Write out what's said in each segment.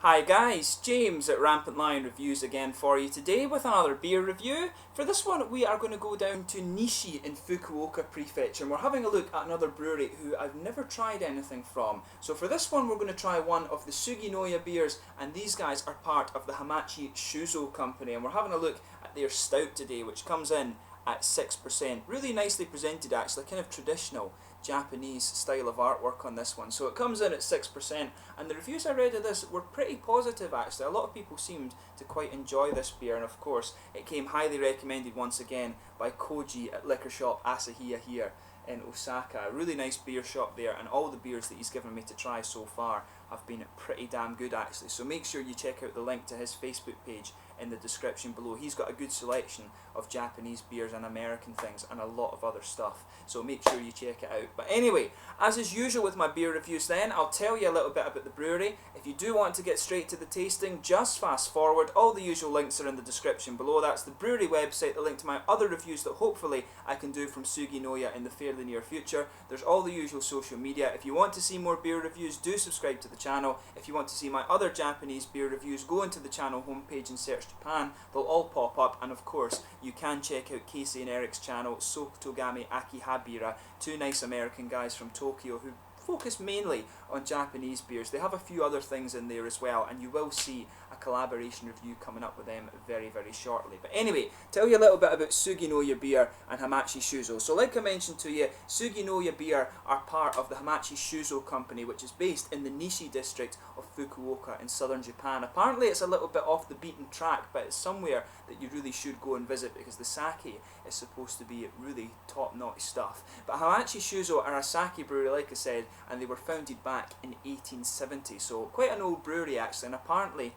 Hi guys, James at RampantLionReviews again for you today with another beer review. For this one we are going to go down to Nishi in Fukuoka Prefecture and we're having a look at another brewery who I've never tried anything from. So for this one we're going to try one of the Suginoya Beers, and these guys are part of the Hamachi Shuzo company, and we're having a look at their Stout today, which comes in at 6%. Really nicely presented actually, kind of traditional Japanese style of artwork on this one. So it comes in at 6%, and the reviews I read of this were pretty positive actually. A lot of people seemed to quite enjoy this beer, and of course it came highly recommended once again by Koji at Liquor Shop Asahiya here in Osaka. A really nice beer shop there, and all the beers that he's given me to try so far have been pretty damn good actually. So make sure you check out the link to his Facebook page in the description below. He's got a good selection of Japanese beers and American things and a lot of other stuff, so make sure you check it out. But anyway, as is usual with my beer reviews then, I'll tell you a little bit about the brewery. If you do want to get straight to the tasting, just fast forward. All the usual links are in the description below. That's the brewery website, the link to my other reviews that hopefully I can do from Suginoya in the fairly near future. There's all the usual social media. If you want to see more beer reviews, do subscribe to the channel. If you want to see my other Japanese beer reviews, go into the channel homepage and search Japan. They'll all pop up, and of course you can check out Casey and Eric's channel, Sotogami Akihabira, two nice American guys from Tokyo who focus mainly on Japanese beers. They have a few other things in there as well, and you will see a collaboration review coming up with them very shortly. But anyway, tell you a little bit about Suginoya Beer and Hamachi Shuzo. So like I mentioned to you, Suginoya Beer are part of the Hamachi Shuzo company, which is based in the Nishi district of Fukuoka in southern Japan. Apparently it's a little bit off the beaten track, but it's somewhere that you really should go and visit because the sake is supposed to be really top-notch stuff. But Hamachi Shuzo are a sake brewery, like I said, and they were founded back in 1870, so quite an old brewery actually, and apparently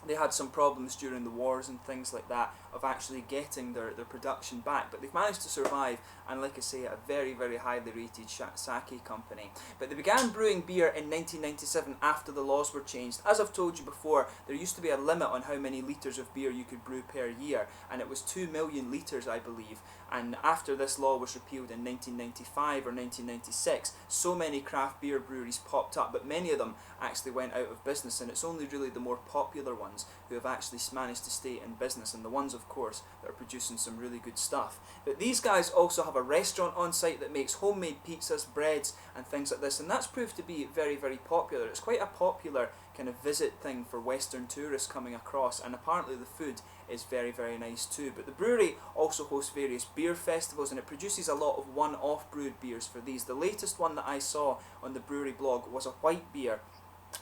they had some problems during the wars and things like that of actually getting their production back, but they've managed to survive, and like I say, a very highly rated sake company. But they began brewing beer in 1997 after the laws were changed. As I've told you before, there used to be a limit on how many litres of beer you could brew per year, and it was 2 million litres I believe, and after this law was repealed in 1995 or 1996, so many craft beer breweries popped up, but many of them actually went out of business, and it's only really the more popular ones who have actually managed to stay in business, and the ones of course that are producing some really good stuff. But these guys also have a restaurant on site that makes homemade pizzas, breads and things like this, and that's proved to be very popular. It's quite a popular kind of visit thing for Western tourists coming across, and apparently the food is very nice too. But the brewery also hosts various beer festivals, and it produces a lot of one-off brewed beers for these. The latest one that I saw on the brewery blog was a white beer,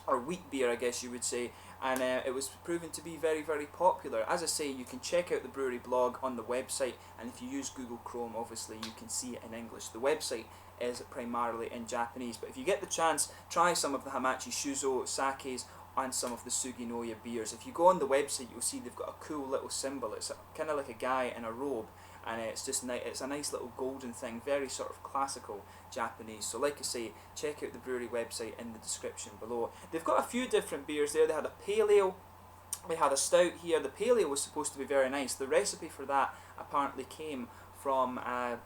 or wheat beer I guess you would say, and it was proven to be very popular. As I say, you can check out the brewery blog on the website, and if you use Google Chrome obviously you can see it in English. The website is primarily in Japanese, but if you get the chance, try some of the Hamachi Shuzo sakes and some of the Suginoya beers. If you go on the website you'll see they've got a cool little symbol. It's kind of like a guy in a robe, and it's just it's a nice little golden thing, very sort of classical Japanese. So like I say, check out the brewery website in the description below. They've got a few different beers there. They had a pale ale, they had a stout here. The pale ale was supposed to be very nice. The recipe for that apparently came from a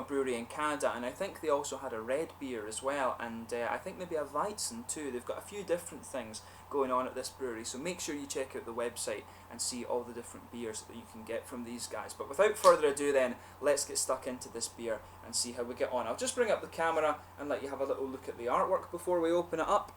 brewery in Canada, and I think they also had a red beer as well, and I think maybe a Weizen too. They've got a few different things going on at this brewery, so make sure you check out the website and see all the different beers that you can get from these guys. But without further ado then, let's get stuck into this beer and see how we get on. I'll just bring up the camera and let you have a little look at the artwork before we open it up.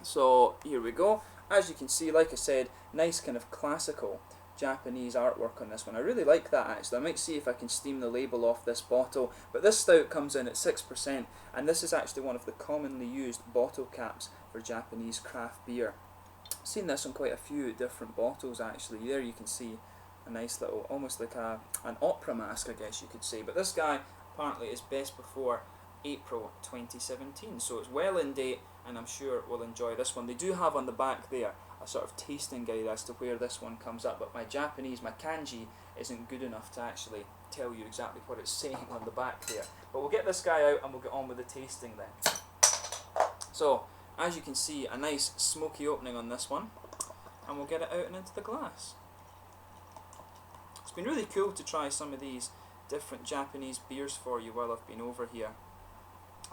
So here we go. As you can see, like I said, nice kind of classical Japanese artwork on this one. I really like that actually. I might see if I can steam the label off this bottle. But this stout comes in at 6%, and this is actually one of the commonly used bottle caps for Japanese craft beer. I've seen this on quite a few different bottles actually. There you can see a nice little, almost like an opera mask I guess you could say. But this guy apparently is best before April 2017, so it's well in date, and I'm sure we'll enjoy this one. They do have on the back there a sort of tasting guide as to where this one comes up, but my Japanese, my kanji, isn't good enough to actually tell you exactly what it's saying on the back there. But we'll get this guy out and we'll get on with the tasting then. So, as you can see, a nice smoky opening on this one, and we'll get it out and into the glass. It's been really cool to try some of these different Japanese beers for you while I've been over here.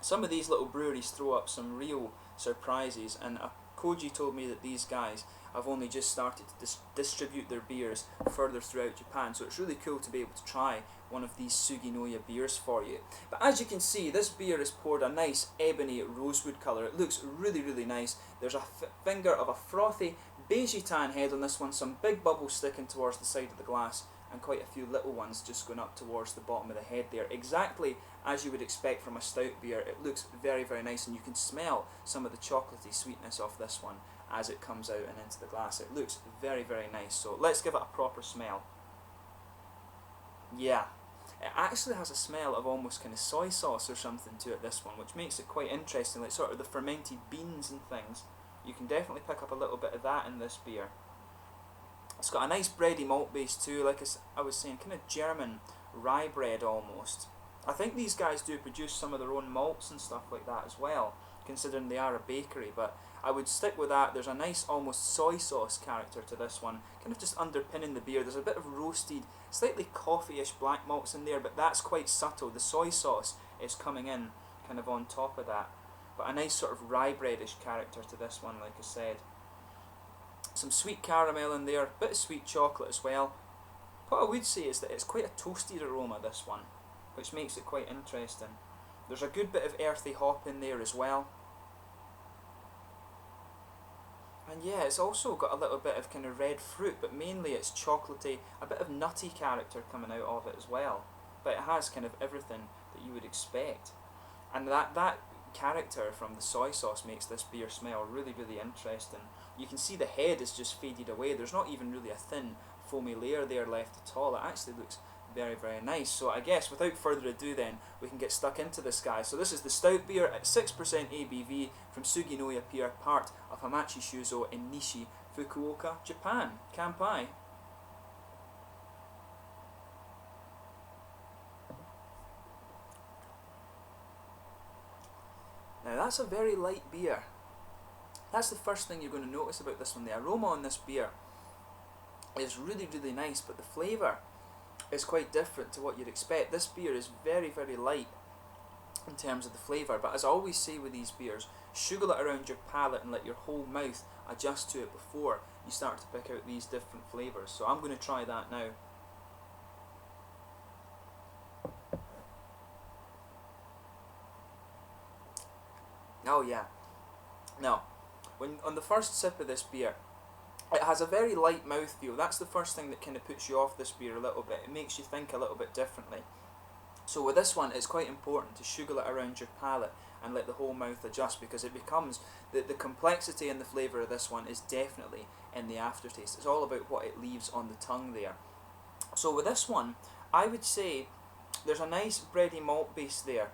Some of these little breweries throw up some real surprises, and Koji told me that these guys have only just started to distribute their beers further throughout Japan, so it's really cool to be able to try one of these Suginoya beers for you. But as you can see, this beer is poured a nice ebony rosewood colour. It looks really, really nice. There's a finger of a frothy beigey tan head on this one, some big bubbles sticking towards the side of the glass, and quite a few little ones just going up towards the bottom of the head there. Exactly as you would expect from a stout beer. It looks very, very nice, and you can smell some of the chocolatey sweetness of this one as it comes out and into the glass. It looks very, very nice. So let's give it a proper smell. Yeah, it actually has a smell of almost kind of soy sauce or something to it, this one, which makes it quite interesting, like sort of the fermented beans and things. You can definitely pick up a little bit of that in this beer. It's got a nice bready malt base too, like I was saying, kind of German rye bread almost. I think these guys do produce some of their own malts and stuff like that as well, considering they are a bakery, but I would stick with that. There's a nice almost soy sauce character to this one, kind of just underpinning the beer. There's a bit of roasted, slightly coffee-ish black malts in there, but that's quite subtle. The soy sauce is coming in kind of on top of that. But a nice sort of rye breadish character to this one, like I said. Some sweet caramel in there, a bit of sweet chocolate as well. What I would say is that it's quite a toasted aroma, this one, which makes it quite interesting. There's a good bit of earthy hop in there as well. And yeah, it's also got a little bit of kind of red fruit, but mainly it's chocolatey, a bit of nutty character coming out of it as well. But it has kind of everything that you would expect. And that character from the soy sauce makes this beer smell really, really interesting. You can see the head is just faded away. There's not even really a thin foamy layer there left at all. It actually looks very, very nice. So I guess without further ado then, we can get stuck into this guy. So this is the stout beer at 6% ABV from Suginoya Beer, part of Hamachi Shuzo in Nishi, Fukuoka, Japan. Kanpai. Now that's a very light beer. That's the first thing you're going to notice about this one. The aroma on this beer is really, really nice, but the flavour is quite different to what you'd expect. This beer is very, very light in terms of the flavour, but as I always say with these beers, sugar it around your palate and let your whole mouth adjust to it before you start to pick out these different flavours. So I'm going to try that now. Oh yeah. Now, on the first sip of this beer, it has a very light mouthfeel. That's the first thing that kind of puts you off this beer a little bit. It makes you think a little bit differently. So with this one, it's quite important to sugar it around your palate and let the whole mouth adjust, because it becomes, the complexity and the flavour of this one is definitely in the aftertaste. It's all about what it leaves on the tongue there. So with this one, I would say there's a nice bready malt base there.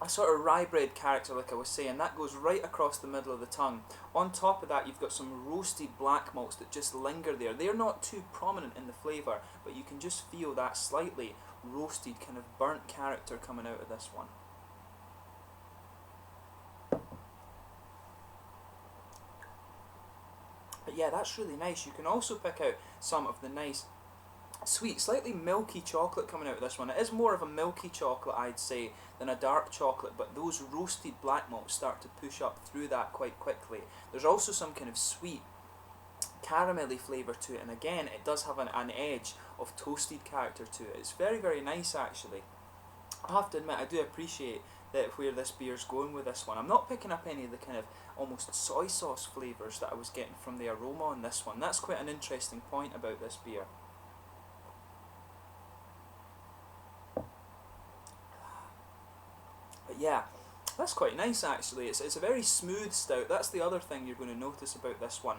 A sort of rye bread character, like I was saying, that goes right across the middle of the tongue. On top of that, you've got some roasted black malts that just linger there. They're not too prominent in the flavour, but you can just feel that slightly roasted, kind of burnt character coming out of this one. But yeah, that's really nice. You can also pick out some of the nice sweet, slightly milky chocolate coming out of this one. It is more of a milky chocolate, I'd say, than a dark chocolate, but those roasted black malts start to push up through that quite quickly. There's also some kind of sweet, caramelly flavour to it, and again, it does have an edge of toasted character to it. It's very, very nice, actually. I have to admit, I do appreciate that where this beer's going with this one. I'm not picking up any of the kind of almost soy sauce flavours that I was getting from the aroma on this one. That's quite an interesting point about this beer. But yeah, that's quite nice actually. It's a very smooth stout. That's the other thing you're going to notice about this one.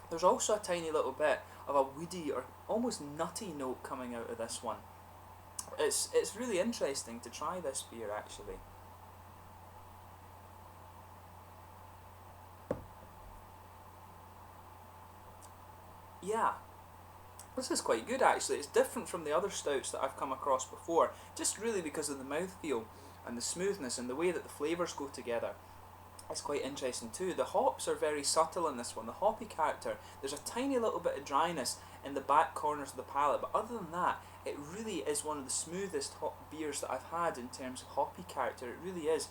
There's also a tiny little bit of a woody or almost nutty note coming out of this one. It's really interesting to try this beer actually. Yeah, this is quite good actually. It's different from the other stouts that I've come across before, just really because of the mouthfeel and the smoothness and the way that the flavours go together. It's quite interesting too. The hops are very subtle in this one, the hoppy character. There's a tiny little bit of dryness in the back corners of the palate, but other than that, it really is one of the smoothest hop beers that I've had in terms of hoppy character. It really is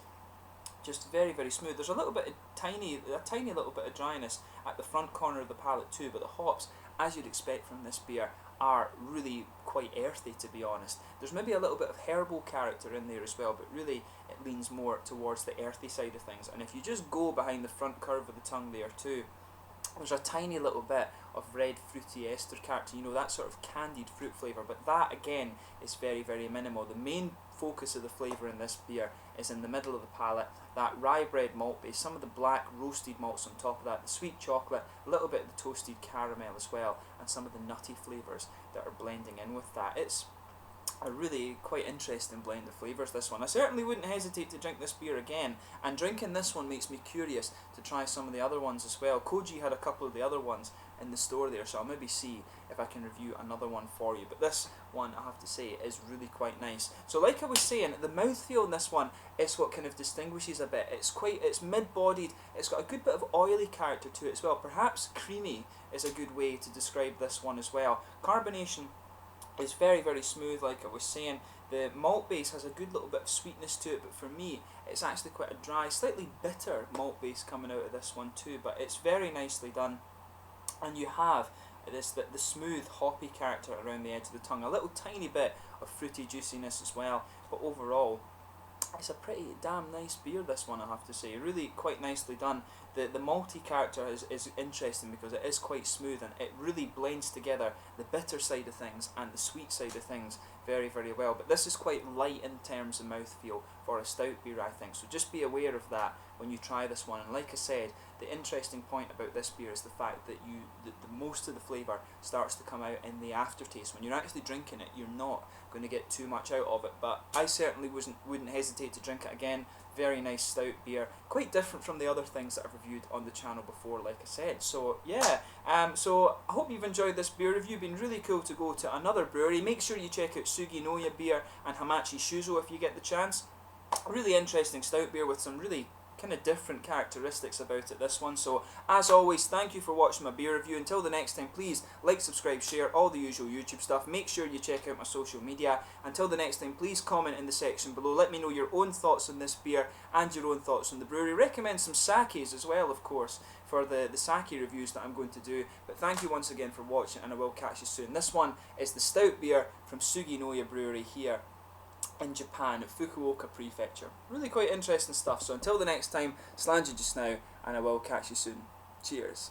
Just very, very smooth. There's a little bit of tiny little bit of dryness at the front corner of the palate too, but the hops, as you'd expect from this beer, are really quite earthy, to be honest. There's maybe a little bit of herbal character in there as well, but really it leans more towards the earthy side of things. And if you just go behind the front curve of the tongue there too, there's a tiny little bit of red fruity ester character, you know, that sort of candied fruit flavour, but that again is very, very minimal. The main focus of the flavour in this beer is in the middle of the palate, that rye bread malt base, some of the black roasted malts on top of that, the sweet chocolate, a little bit of the toasted caramel as well, and some of the nutty flavours that are blending in with that. It's a really quite interesting blend of flavours, this one. I certainly wouldn't hesitate to drink this beer again, and drinking this one makes me curious to try some of the other ones as well. Koji had a couple of the other ones in the store there, so I'll maybe see if I can review another one for you. But this one, I have to say, is really quite nice. So like I was saying, the mouthfeel in this one is what kind of distinguishes a bit. It's mid-bodied, it's got a good bit of oily character to it as well. Perhaps creamy is a good way to describe this one as well. Carbonation is very, very smooth, like I was saying. The malt base has a good little bit of sweetness to it, but for me it's actually quite a dry, slightly bitter malt base coming out of this one too, but it's very nicely done. And you have the smooth hoppy character around the edge of the tongue, a little tiny bit of fruity juiciness as well, but overall it's a pretty damn nice beer, this one, I have to say. Really quite nicely done. The malty character is interesting because it is quite smooth and it really blends together the bitter side of things and the sweet side of things very, very well. But this is quite light in terms of mouthfeel for a stout beer, I think, so just be aware of that when you try this one. And like I said, the interesting point about this beer is the fact that the most of the flavour starts to come out in the aftertaste. When you're actually drinking it, you're not going to get too much out of it, but I certainly wouldn't hesitate to drink it again. Very nice stout beer, quite different from the other things that I've reviewed on the channel before, like I said. So yeah, so I hope you've enjoyed this beer review. Been really cool to go to another brewery. Make sure you check out Suginoya Beer and Hamachi Shuzo if you get the chance. Really interesting stout beer with some really kind of different characteristics about it, this one. So as always, thank you for watching my beer review. Until the next time, please like, subscribe, share, all the usual YouTube stuff. Make sure you check out my social media. Until the next time, please comment in the section below. Let me know your own thoughts on this beer and your own thoughts on the brewery. Recommend some sakes as well, of course, for the sake reviews that I'm going to do. But thank you once again for watching, and I will catch you soon. This one is the stout beer from Suginoya Brewery here in Japan, Fukuoka Prefecture. Really quite interesting stuff. So until the next time, slange just now, and I will catch you soon. Cheers.